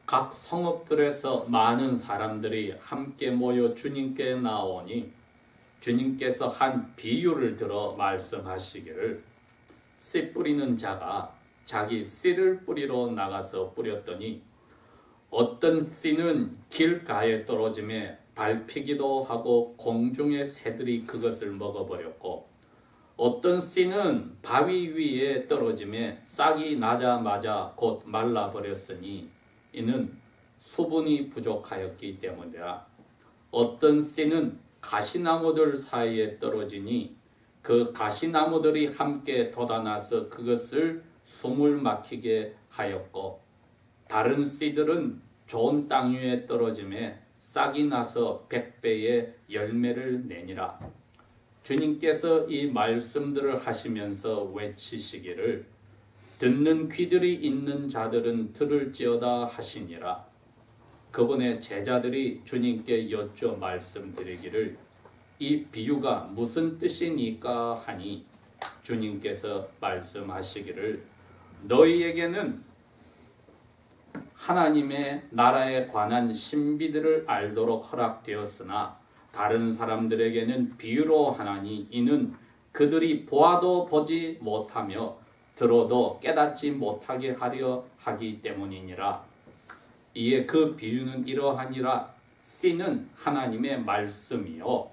각 성읍들에서 많은 사람들이 함께 모여 주님께 나오니 주님께서 한 비유를 들어 말씀하시기를 씨 뿌리는 자가 자기 씨를 뿌리러 나가서 뿌렸더니 어떤 씨는 길가에 떨어짐에 밟히기도 하고 공중의 새들이 그것을 먹어버렸고 어떤 씨는 바위 위에 떨어짐에 싹이 나자마자 곧 말라버렸으니 이는 수분이 부족하였기 때문이라. 어떤 씨는 가시나무들 사이에 떨어지니 그 가시나무들이 함께 돋아나서 그것을 숨을 막히게 하였고 다른 씨들은 좋은 땅 위에 떨어짐에 싹이 나서 100배의 열매를 내니라. 주님께서 이 말씀들을 하시면서 외치시기를 듣는 귀들이 있는 자들은 들을지어다 하시니라. 그분의 제자들이 주님께 여쭈어 말씀드리기를 이 비유가 무슨 뜻이니까 하니 주님께서 말씀하시기를 너희에게는 하나님의 나라에 관한 신비들을 알도록 허락되었으나 다른 사람들에게는 비유로 하나니 이는 그들이 보아도 보지 못하며 들어도 깨닫지 못하게 하려 하기 때문이니라. 이에 그 비유는 이러하니라. 씨는 하나님의 말씀이요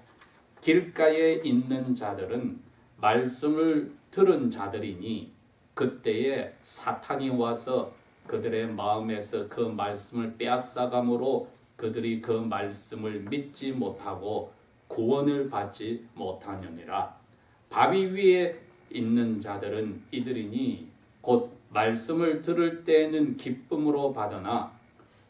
길가에 있는 자들은 말씀을 들은 자들이니 그때에 사탄이 와서 그들의 마음에서 그 말씀을 빼앗아감으로 그들이 그 말씀을 믿지 못하고 구원을 받지 못하느니라. 바위 위에 있는 자들은 이들이니 곧 말씀을 들을 때에는 기쁨으로 받으나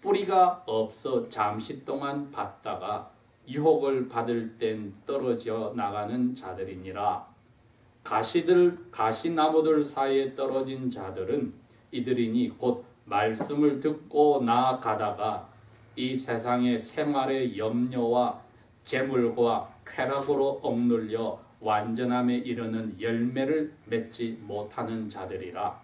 뿌리가 없어 잠시 동안 받다가 유혹을 받을 땐 떨어져 나가는 자들이니라. 가시나무들 사이에 떨어진 자들은 이들이니 곧 말씀을 듣고 나아가다가 이 세상의 생활의 염려와 재물과 쾌락으로 억눌려 완전함에 이르는 열매를 맺지 못하는 자들이라.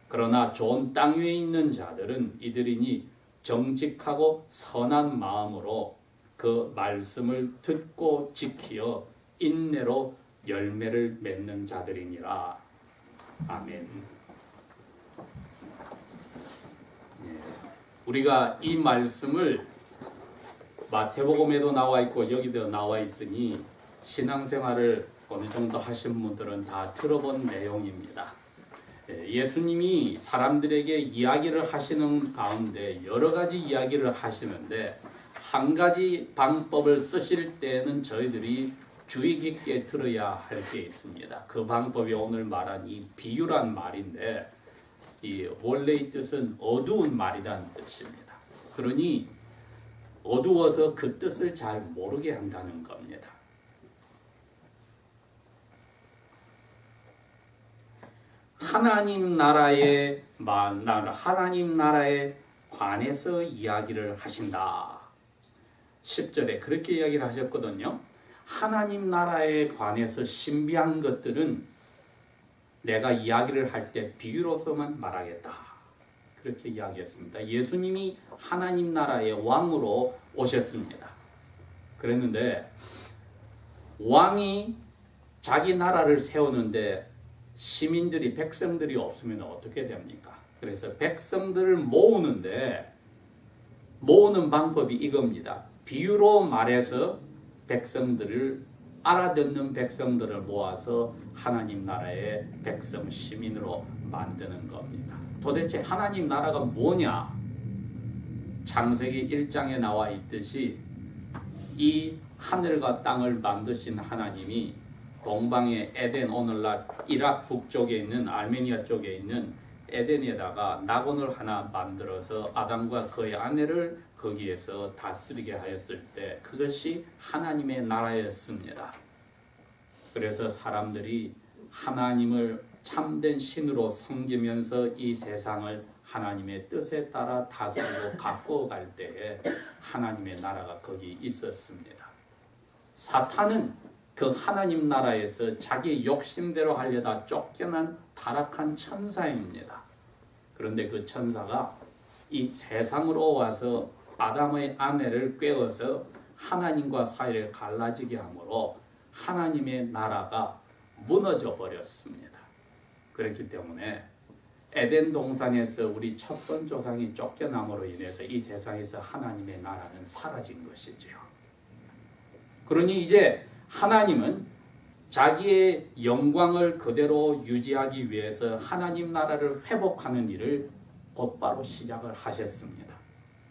그러나 좋은 땅 위에 있는 자들은 이들이니 정직하고 선한 마음으로 그 말씀을 듣고 지키어 인내로 열매를 맺는 자들이니라. 아멘. 우리가 이 말씀을 마태복음에도 나와 있고 여기도 나와 있으니 신앙생활을 어느 정도 하신 분들은 다 들어본 내용입니다. 예수님이 사람들에게 이야기를 하시는 가운데 여러 가지 이야기를 하시는데 한 가지 방법을 쓰실 때는 저희들이 주의 깊게 들어야 할 게 있습니다. 그 방법이 오늘 말한 이 비유란 말인데 이 원래의 뜻은 어두운 말이라는 뜻입니다. 그러니 어두워서 그 뜻을 잘 모르게 한다는 겁니다. 하나님 나라에 관해서 이야기를 하신다. 10절에 그렇게 이야기를 하셨거든요. 하나님 나라에 관해서 신비한 것들은 내가 이야기를 할 때 비유로서만 말하겠다. 그렇게 이야기했습니다. 예수님이 하나님 나라의 왕으로 오셨습니다. 그랬는데 왕이 자기 나라를 세우는데 시민들이 백성들이 없으면 어떻게 됩니까? 그래서 백성들을 모으는데 모으는 방법이 이겁니다. 비유로 말해서 백성들을 알아듣는 백성들을 모아서 하나님 나라의 백성 시민으로 만드는 겁니다. 도대체 하나님 나라가 뭐냐? 창세기 1장에 나와 있듯이 이 하늘과 땅을 만드신 하나님이 동방의 에덴, 오늘날 이라크 북쪽에 있는 아르메니아 쪽에 있는 에덴에다가 낙원을 하나 만들어서 아담과 그의 아내를 거기에서 다스리게 하였을 때 그것이 하나님의 나라였습니다. 그래서 사람들이 하나님을 참된 신으로 섬기면서 이 세상을 하나님의 뜻에 따라 다스리고 가꿔갈 때에 하나님의 나라가 거기 있었습니다. 사탄은 그 하나님 나라에서 자기 욕심대로 하려다 쫓겨난 타락한 천사입니다. 그런데 그 천사가 이 세상으로 와서 아담의 아내를 꿰어서 하나님과 사이를 갈라지게 함으로 하나님의 나라가 무너져 버렸습니다. 그렇기 때문에 에덴 동산에서 우리 첫번 조상이 쫓겨남으로 인해서 이 세상에서 하나님의 나라는 사라진 것이지요. 그러니 이제 하나님은 자기의 영광을 그대로 유지하기 위해서 하나님 나라를 회복하는 일을 곧바로 시작을 하셨습니다.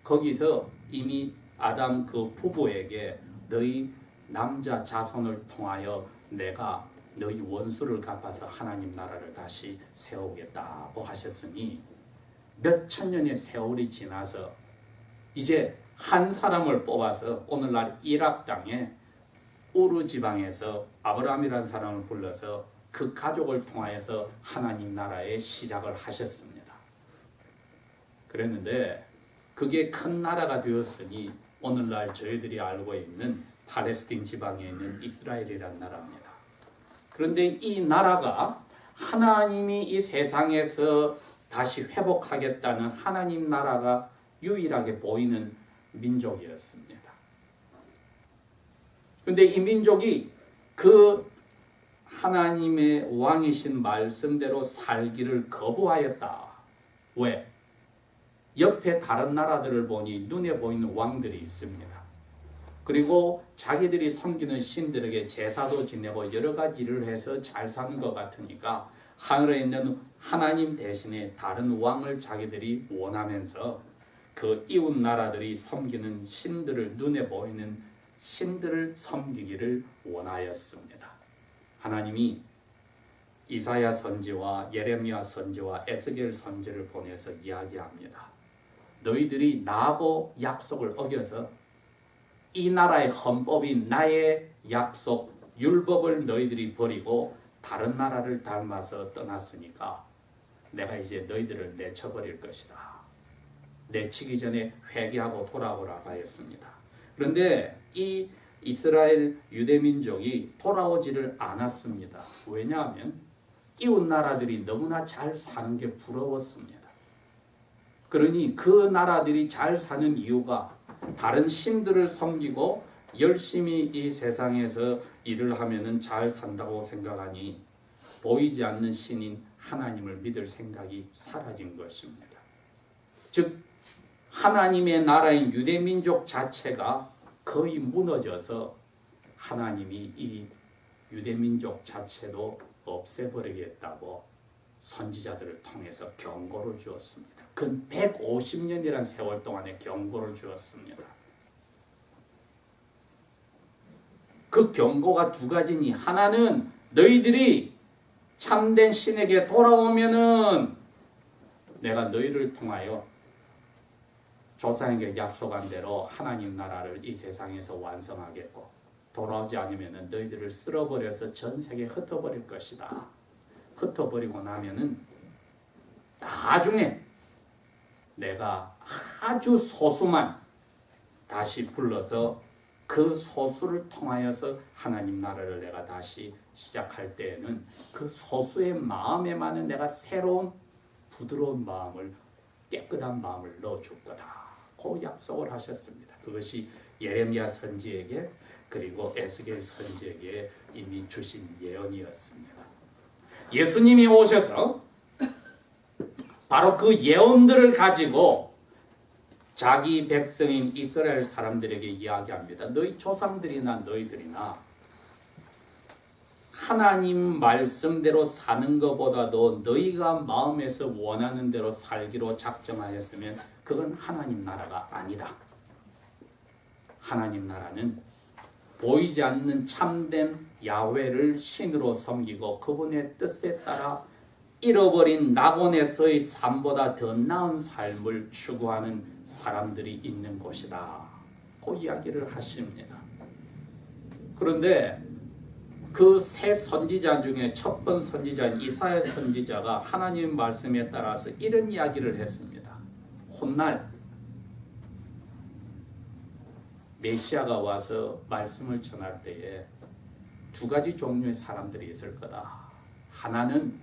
거기서 이미 아담 그 부부에게 너희 남자 자손을 통하여 내가 너희 원수를 갚아서 하나님 나라를 다시 세우겠다고 하셨으니 몇 천년의 세월이 지나서 이제 한 사람을 뽑아서 오늘날 이락 땅에 우르 지방에서 아브라함이라는 사람을 불러서 그 가족을 통하여서 하나님 나라의 시작을 하셨습니다. 그랬는데 그게 큰 나라가 되었으니 오늘날 저희들이 알고 있는 팔레스틴 지방에 있는 이스라엘이라는 나라입니다. 그런데 이 나라가 하나님이 이 세상에서 다시 회복하겠다는 하나님 나라가 유일하게 보이는 민족이었습니다. 그런데 이 민족이 그 하나님의 왕이신 말씀대로 살기를 거부하였다. 왜? 옆에 다른 나라들을 보니 눈에 보이는 왕들이 있습니다. 그리고 자기들이 섬기는 신들에게 제사도 지내고 여러 가지 일을 해서 잘 사는 것 같으니까 하늘에 있는 하나님 대신에 다른 왕을 자기들이 원하면서 그 이웃 나라들이 섬기는 신들을 눈에 보이는 신들을 섬기기를 원하였습니다. 하나님이 이사야 선지와 예레미야 선지와 에스겔 선지를 보내서 이야기합니다. 너희들이 나하고 약속을 어겨서 이 나라의 헌법이 나의 약속 율법을 너희들이 버리고 다른 나라를 닮아서 떠났으니까 내가 이제 너희들을 내쳐버릴 것이다. 내치기 전에 회개하고 돌아오라고 하였습니다. 그런데 이 이스라엘 유대민족이 돌아오지를 않았습니다. 왜냐하면 이웃 나라들이 너무나 잘 사는 게 부러웠습니다. 그러니 그 나라들이 잘 사는 이유가 다른 신들을 섬기고 열심히 이 세상에서 일을 하면은 잘 산다고 생각하니 보이지 않는 신인 하나님을 믿을 생각이 사라진 것입니다. 즉 하나님의 나라인 유대민족 자체가 거의 무너져서 하나님이 이 유대민족 자체도 없애버리겠다고 선지자들을 통해서 경고를 주었습니다. 근 150년이라는 세월 동안에 경고를 주었습니다. 그 경고가 두 가지니 하나는 너희들이 참된 신에게 돌아오면은 내가 너희를 통하여 조상에게 약속한 대로 하나님 나라를 이 세상에서 완성하겠고 돌아오지 않으면 너희들을 쓸어버려서 전 세계에 흩어버릴 것이다. 흩어버리고 나면은 나중에 내가 아주 소수만 다시 불러서 그 소수를 통하여서 하나님 나라를 내가 다시 시작할 때에는 그 소수의 마음에만은 내가 새로운 부드러운 마음을 깨끗한 마음을 넣어줄 거다. 그 약속을 하셨습니다. 그것이 예레미야 선지에게 그리고 에스겔 선지에게 이미 주신 예언이었습니다. 예수님이 오셔서 바로 그 예언들을 가지고 자기 백성인 이스라엘 사람들에게 이야기합니다. 너희 조상들이나 너희들이나 하나님 말씀대로 사는 것보다도 너희가 마음에서 원하는 대로 살기로 작정하였으면 그건 하나님 나라가 아니다. 하나님 나라는 보이지 않는 참된 야훼를 신으로 섬기고 그분의 뜻에 따라 잃어버린 낙원에서의 삶보다 더 나은 삶을 추구하는 사람들이 있는 곳이다. 그 이야기를 하십니다. 그런데 그 세 선지자 중에 첫 번 선지자인 이사야 선지자가 하나님 말씀에 따라서 이런 이야기를 했습니다. 훗날 메시아가 와서 말씀을 전할 때에 두 가지 종류의 사람들이 있을 거다. 하나는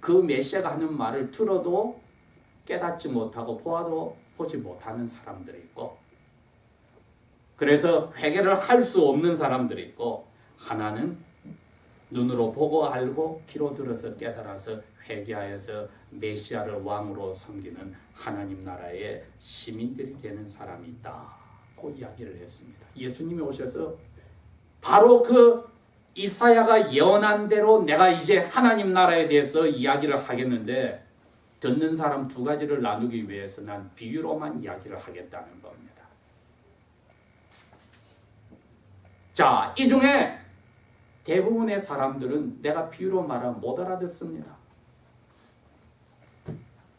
그 메시아가 하는 말을 들어도 깨닫지 못하고 보아도 보지 못하는 사람들이 있고, 그래서 회개를 할 수 없는 사람들이 있고, 하나는 눈으로 보고 알고 귀로 들어서 깨달아서 회개하여서 메시아를 왕으로 섬기는 하나님 나라의 시민들이 되는 사람이 있다고 이야기를 했습니다. 예수님이 오셔서 바로 그 이사야가 예언한 대로 내가 이제 하나님 나라에 대해서 이야기를 하겠는데, 듣는 사람 두 가지를 나누기 위해서 난 비유로만 이야기를 하겠다는 겁니다. 자, 이 중에 대부분의 사람들은 내가 비유로 말하면 못 알아듣습니다.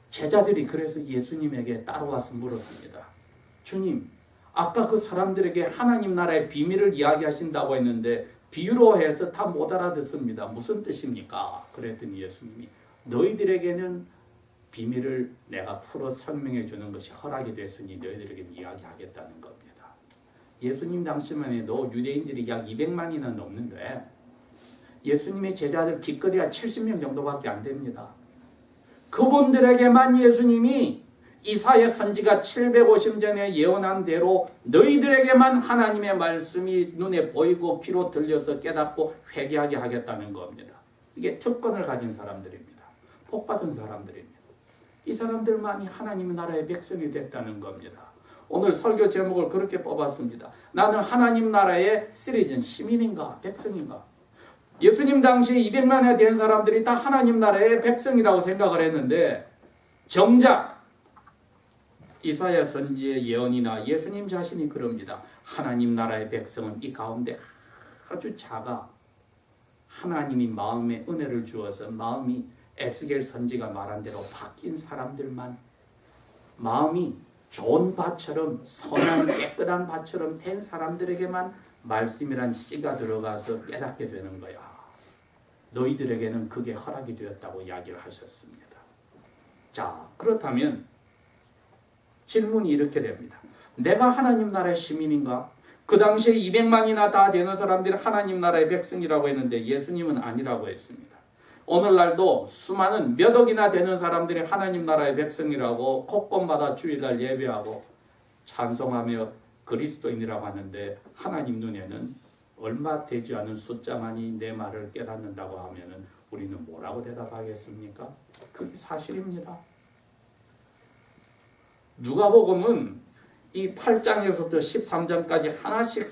제자들이 그래서 예수님에게 따라와서 물었습니다. 주님, 아까 그 사람들에게 하나님 나라의 비밀을 이야기하신다고 했는데 비유로 해서 다 못 알아듣습니다. 무슨 뜻입니까? 그랬더니 예수님이 너희들에게는 비밀을 내가 풀어 설명해 주는 것이 허락이 됐으니 너희들에게는 이야기하겠다는 겁니다. 예수님 당시만 해도 유대인들이 약 200만이나 넘는데 예수님의 제자들 기껏해야 70명 정도밖에 안 됩니다. 그분들에게만 예수님이 이사야 선지가 750전에 예언한 대로 너희들에게만 하나님의 말씀이 눈에 보이고 귀로 들려서 깨닫고 회개하게 하겠다는 겁니다. 이게 특권을 가진 사람들입니다. 복받은 사람들입니다. 이 사람들만이 하나님의 나라의 백성이 됐다는 겁니다. 오늘 설교 제목을 그렇게 뽑았습니다. 나는 하나님 나라의 시리즌 시민인가 백성인가? 예수님 당시에 200만에 된 사람들이 다 하나님 나라의 백성이라고 생각을 했는데 정작 이사야 선지의 예언이나 예수님 자신이 그럽니다. 하나님 나라의 백성은 이 가운데 아주 작아. 하나님이 마음에 은혜를 주어서 마음이 에스겔 선지가 말한 대로 바뀐 사람들만, 마음이 좋은 밭처럼 선한 깨끗한 밭처럼 된 사람들에게만 말씀이란 씨가 들어가서 깨닫게 되는 거야. 너희들에게는 그게 허락이 되었다고 이야기를 하셨습니다. 자, 그렇다면 질문이 이렇게 됩니다. 내가 하나님 나라의 시민인가? 그 당시에 200만이나 다 되는 사람들이 하나님 나라의 백성이라고 했는데 예수님은 아니라고 했습니다. 오늘날도 수많은 몇 억이나 되는 사람들이 하나님 나라의 백성이라고 곳곳마다 주일날 예배하고 찬송하며 그리스도인이라고 하는데 하나님 눈에는 얼마 되지 않은 숫자만이 내 말을 깨닫는다고 하면은 우리는 뭐라고 대답하겠습니까? 그게 사실입니다. 누가복음은 이 8장에서부터 13장까지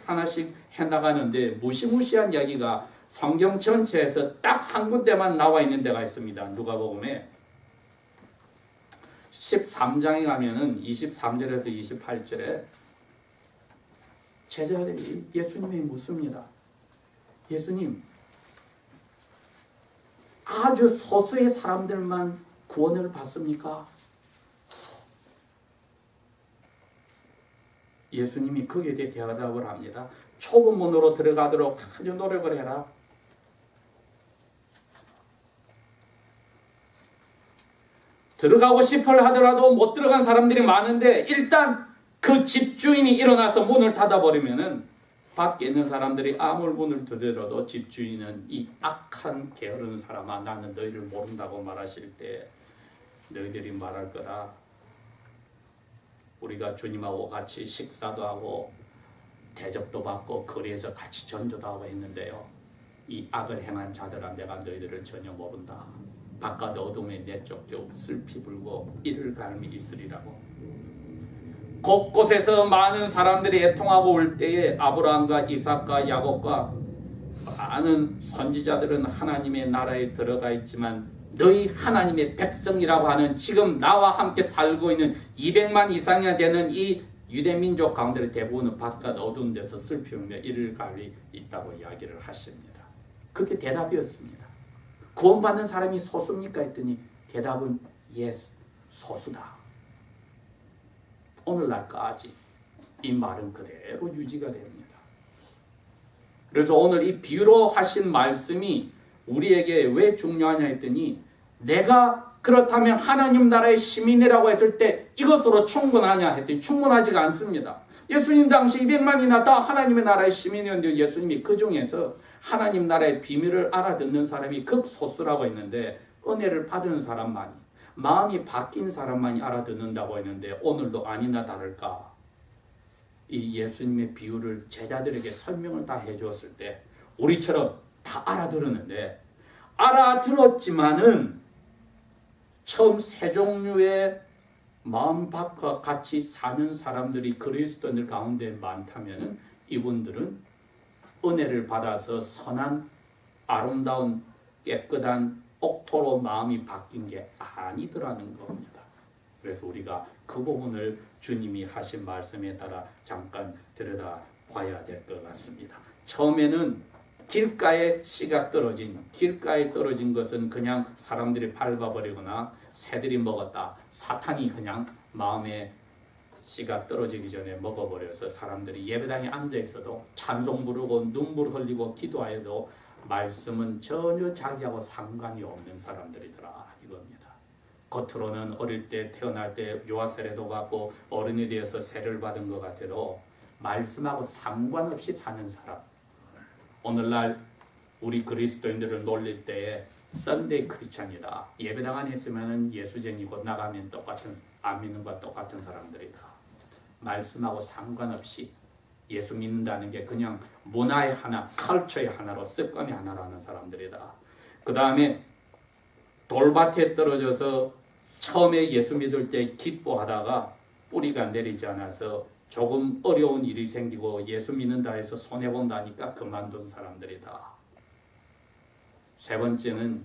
하나씩 해나가는데 무시무시한 이야기가 성경 전체에서 딱 한 군데만 나와 있는 데가 있습니다. 누가복음에 13장에 가면은 23절에서 28절에 제자들이 예수님이 묻습니다. 예수님, 아주 소수의 사람들만 구원을 받습니까? 예수님이 거기에 대해 대답을 합니다. 좁은 문으로 들어가도록 아주 노력을 해라. 들어가고 싶어 하더라도 못 들어간 사람들이 많은데 일단 그 집주인이 일어나서 문을 닫아버리면은 밖에 있는 사람들이 아무리 문을 두드려도 집주인은 이 악한 게으른 사람아 나는 너희를 모른다고 말하실 때 너희들이 말할 거다. 우리가 주님하고 같이 식사도 하고 대접도 받고 거리에서 같이 전도도 하고 했는데요. 이 악을 행한 자들아 내가 너희들을 전혀 모른다. 바깥 어둠에 내쫓겨 슬피 불고 이를 갈미 있으리라고. 곳곳에서 많은 사람들이 애통하고 올 때에 아브라함과 이삭과 야곱과 많은 선지자들은 하나님의 나라에 들어가 있지만 너희 하나님의 백성이라고 하는 지금 나와 함께 살고 있는 200만 이상이 되는 이 유대민족 가운데 대부분은 바깥 어두운 데서 슬피 울며 이를 갈미 있다고 이야기를 하십니다. 그게 대답이었습니다. 구원받는 사람이 소수입니까? 했더니 대답은 yes, 소수다. 오늘날까지 이 말은 그대로 유지가 됩니다. 그래서 오늘 이 비유로 하신 말씀이 우리에게 왜 중요하냐 했더니 내가 그렇다면 하나님 나라의 시민이라고 했을 때 이것으로 충분하냐 했더니 충분하지가 않습니다. 예수님 당시 200만이나 다 하나님의 나라의 시민이었는데 예수님이 그 중에서 하나님 나라의 비밀을 알아듣는 사람이 극소수라고 했는데 은혜를 받은 사람만이 마음이 바뀐 사람만이 알아듣는다고 했는데 오늘도 아니나 다를까 이 예수님의 비유를 제자들에게 설명을 다 해주었을 때 우리처럼 다 알아들었는데 알아들었지만은 처음 세 종류의 마음밭과 같이 사는 사람들이 그리스도인들 가운데 많다면 이분들은 은혜를 받아서 선한 아름다운 깨끗한 옥토로 마음이 바뀐 게 아니더라는 겁니다. 그래서 우리가 그 부분을 주님이 하신 말씀에 따라 잠깐 들여다 봐야 될 것 같습니다. 처음에는 길가에 씨가 길가에 떨어진 것은 그냥 사람들이 밟아버리거나 새들이 먹었다. 사탄이 그냥 마음에 씨가 떨어지기 전에 먹어버려서 사람들이 예배당에 앉아있어도 찬송 부르고 눈물 흘리고 기도하여도 말씀은 전혀 자기하고 상관이 없는 사람들이더라 이겁니다. 겉으로는 어릴 때 태어날 때 요한세례도 받고 어른이 되어서 세례를 받은 것 같아도 말씀하고 상관없이 사는 사람. 오늘날 우리 그리스도인들을 놀릴 때에 썬데이 크리스찬이다. 예배당 안에 있으면 예수쟁이고 나가면 똑같은 안 믿는 것과 똑같은 사람들이다. 말씀하고 상관없이 예수 믿는다는 게 그냥 문화의 하나, 컬처의 하나로 습관의 하나로 하는 사람들이다. 그 다음에 돌밭에 떨어져서 처음에 예수 믿을 때 기뻐하다가 뿌리가 내리지 않아서 조금 어려운 일이 생기고 예수 믿는다 해서 손해본다니까 그만둔 사람들이다. 세 번째는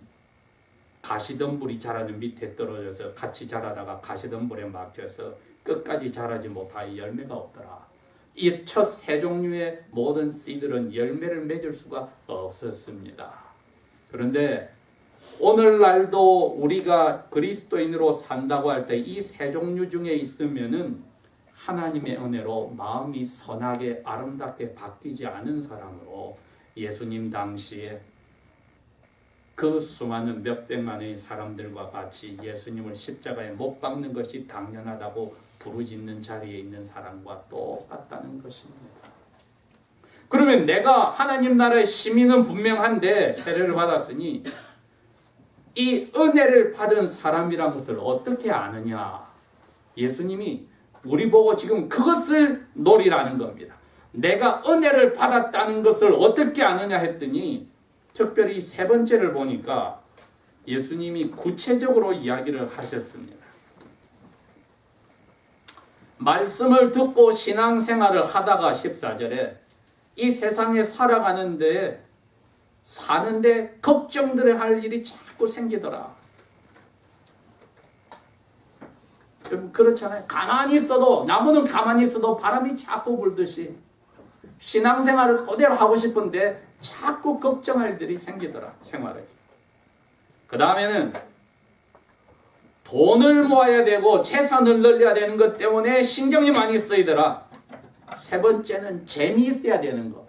가시덤불이 자라는 밑에 떨어져서 같이 자라다가 가시덤불에 막혀서 끝까지 자라지 못하여 열매가 없더라. 이 첫 세 종류의 모든 씨들은 열매를 맺을 수가 없었습니다. 그런데 오늘날도 우리가 그리스도인으로 산다고 할 때 이 세 종류 중에 있으면은 하나님의 은혜로 마음이 선하게 아름답게 바뀌지 않은 사람으로 예수님 당시에 그 수많은 몇백만의 사람들과 같이 예수님을 십자가에 못 박는 것이 당연하다고 부르짖는 자리에 있는 사람과 똑같다는 것입니다. 그러면 내가 하나님 나라의 시민은 분명한데 세례를 받았으니 이 은혜를 받은 사람이란 것을 어떻게 아느냐? 예수님이 우리 보고 지금 그것을 노리라는 겁니다. 내가 은혜를 받았다는 것을 어떻게 아느냐 했더니 특별히 세 번째를 보니까 예수님이 구체적으로 이야기를 하셨습니다. 말씀을 듣고 신앙생활을 하다가 14절에 이 세상에 살아가는데 사는데 걱정들을 할 일이 자꾸 생기더라. 그렇잖아요. 가만히 있어도 나무는 가만히 있어도 바람이 자꾸 불듯이 신앙생활을 그대로 하고 싶은데 자꾸 걱정할 일이 생기더라. 생활에서. 그 다음에는 돈을 모아야 되고 재산을 늘려야 되는 것 때문에 신경이 많이 쓰이더라. 세 번째는 재미있어야 되는 것.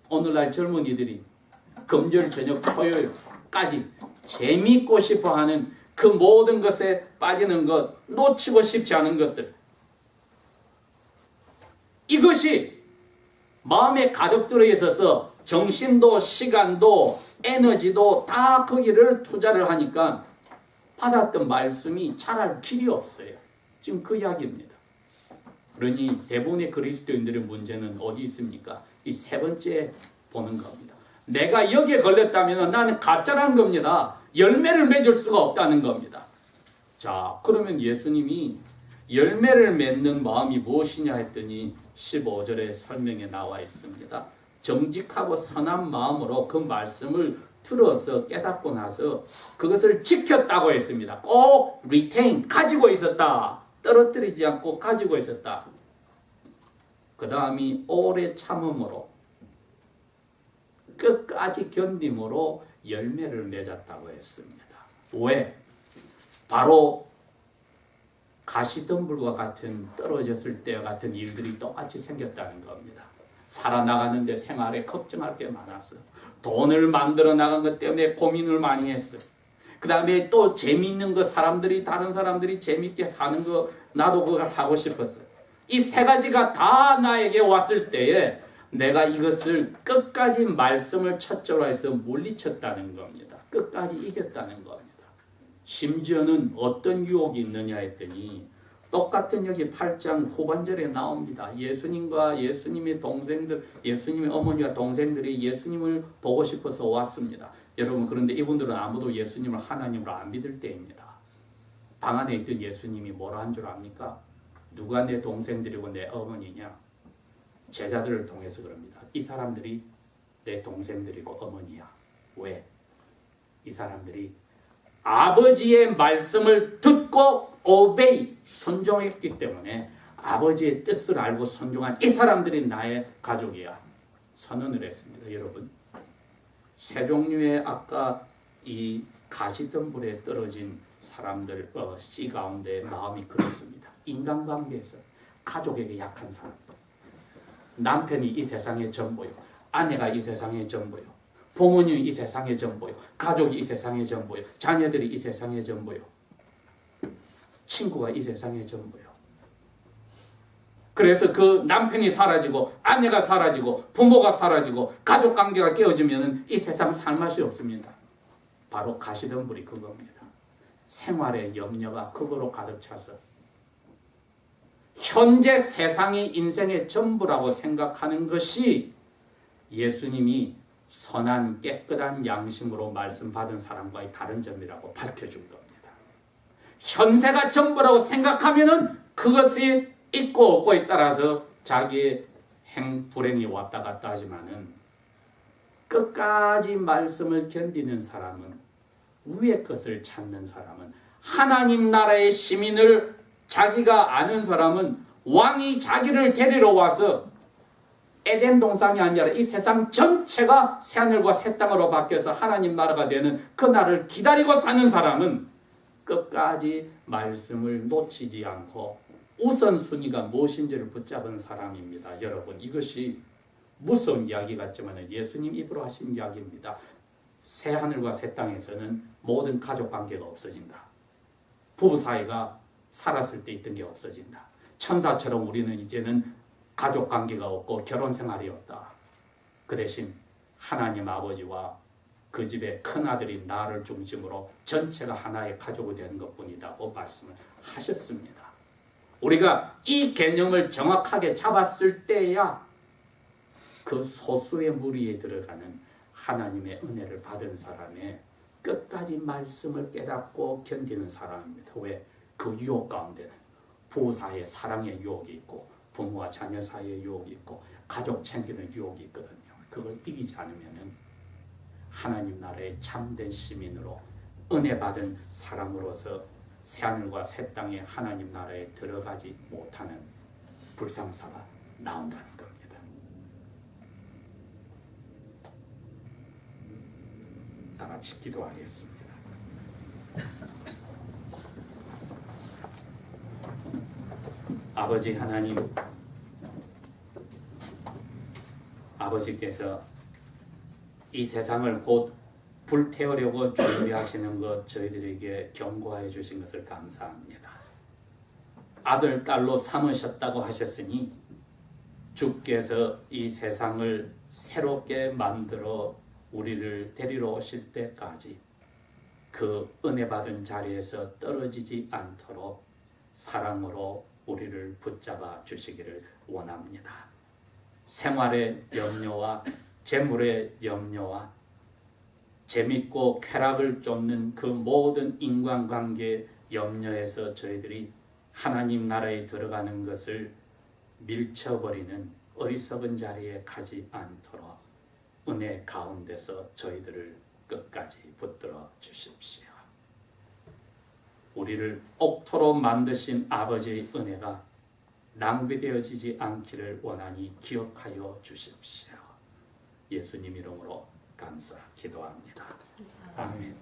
오늘날 젊은이들이 금요일 저녁 토요일까지 재미있고 싶어하는 그 모든 것에 빠지는 것, 놓치고 싶지 않은 것들. 이것이 마음에 가득 들어 있어서 정신도 시간도 에너지도 다 거기를 투자를 하니까 받았던 말씀이 자랄 길이 없어요. 지금 그 이야기입니다. 그러니 대부분의 그리스도인들의 문제는 어디 있습니까? 이 세 번째 보는 겁니다. 내가 여기에 걸렸다면 나는 가짜라는 겁니다. 열매를 맺을 수가 없다는 겁니다. 자, 그러면 예수님이 열매를 맺는 마음이 무엇이냐 했더니 15절의 설명에 나와 있습니다. 정직하고 선한 마음으로 그 말씀을 들어서 깨닫고 나서 그것을 지켰다고 했습니다. 꼭 retain, 가지고 있었다. 떨어뜨리지 않고 가지고 있었다. 그 다음이 오래 참음으로 끝까지 견딤으로 열매를 맺었다고 했습니다. 왜? 바로 가시덤불과 같은 떨어졌을 때와 같은 일들이 똑같이 생겼다는 겁니다. 살아나가는데 생활에 걱정할 게 많았어. 돈을 만들어 나간 것 때문에 고민을 많이 했어. 그 다음에 또 재미있는 거 다른 사람들이 재미있게 사는 거 나도 그걸 하고 싶었어. 이 세 가지가 다 나에게 왔을 때에 내가 이것을 끝까지 말씀을 첫째로 해서 물리쳤다는 겁니다. 끝까지 이겼다는 겁니다. 심지어는 어떤 유혹이 있느냐 했더니 똑같은 여기 8장 후반절에 나옵니다. 예수님과 예수님의 동생들, 예수님의 어머니와 동생들이 예수님을 보고 싶어서 왔습니다. 여러분, 그런데 이분들은 아무도 예수님을 하나님으로 안 믿을 때입니다. 방 안에 있던 예수님이 뭐라 한 줄 압니까? 누가 내 동생들이고 내 어머니냐? 제자들을 통해서 그럽니다. 이 사람들이 내 동생들이고 어머니야. 왜? 이 사람들이 아버지의 말씀을 듣고 오베이, 순종했기 때문에 아버지의 뜻을 알고 순종한 이 사람들이 나의 가족이야. 선언을 했습니다. 여러분, 세 종류의 아까 이 가시덤불에 떨어진 사람들 씨 가운데 마음이 그렇습니다. 인간관계에서 가족에게 약한 사람, 남편이 이 세상의 전부요, 아내가 이 세상의 전부요, 부모님이 이 세상의 전부요, 가족이 이 세상의 전부요, 자녀들이 이 세상의 전부요, 친구가 이 세상의 전부요. 그래서 그 남편이 사라지고 아내가 사라지고 부모가 사라지고 가족 관계가 깨어지면 이 세상 살 맛이 없습니다. 바로 가시덤불이 그겁니다. 생활의 염려가 그거로 가득 차서 현재 세상이 인생의 전부라고 생각하는 것이 예수님이 선한 깨끗한 양심으로 말씀받은 사람과의 다른 점이라고 밝혀준 겁니다. 현세가 전부라고 생각하면은 그것이 있고 없고에 따라서 자기의 불행이 왔다 갔다 하지만은 끝까지 말씀을 견디는 사람은, 위의 것을 찾는 사람은, 하나님 나라의 시민을 자기가 아는 사람은 왕이 자기를 데리러 와서 에덴 동산이 아니라 이 세상 전체가 새하늘과 새 땅으로 바뀌어서 하나님 나라가 되는 그 날을 기다리고 사는 사람은 끝까지 말씀을 놓치지 않고 우선순위가 무엇인지를 붙잡은 사람입니다. 여러분, 이것이 무서운 이야기 같지만 예수님 입으로 하신 이야기입니다. 새하늘과 새 땅에서는 모든 가족 관계가 없어진다. 부부 사이가 살았을 때 있던 게 없어진다. 천사처럼 우리는 이제는 가족 관계가 없고 결혼 생활이 없다. 그 대신 하나님 아버지와 그 집의 큰아들인 나를 중심으로 전체가 하나의 가족이 되는 것뿐이라고 말씀을 하셨습니다. 우리가 이 개념을 정확하게 잡았을 때야 그 소수의 무리에 들어가는 하나님의 은혜를 받은 사람의 끝까지 말씀을 깨닫고 견디는 사람입니다. 왜? 그 유혹 가운데는 부부 사이의 사랑의 유혹이 있고 부모와 자녀 사이의 유혹이 있고 가족 챙기는 유혹이 있거든요. 그걸 이기지 않으면은 하나님 나라의 참된 시민으로 은혜 받은 사람으로서 새하늘과 새 땅의 하나님 나라에 들어가지 못하는 불상사가 나온다는 겁니다. 다 같이 기도하겠습니다. 아버지 하나님, 아버지께서 이 세상을 곧 불태우려고 준비하시는 것 저희들에게 경고하여 주신 것을 감사합니다. 아들, 딸로 삼으셨다고 하셨으니 주께서 이 세상을 새롭게 만들어 우리를 데리러 오실 때까지 그 은혜 받은 자리에서 떨어지지 않도록 사랑으로 우리를 붙잡아 주시기를 원합니다. 생활의 염려와 재물의 염려와 재밌고 쾌락을 쫓는 그 모든 인간관계 염려에서 저희들이 하나님 나라에 들어가는 것을 밀쳐버리는 어리석은 자리에 가지 않도록 은혜 가운데서 저희들을 끝까지 붙들어 주십시오. 우리를 옥토로 만드신 아버지의 은혜가 낭비되어지지 않기를 원하니 기억하여 주십시오. 예수님 이름으로 감사 기도합니다. 아멘.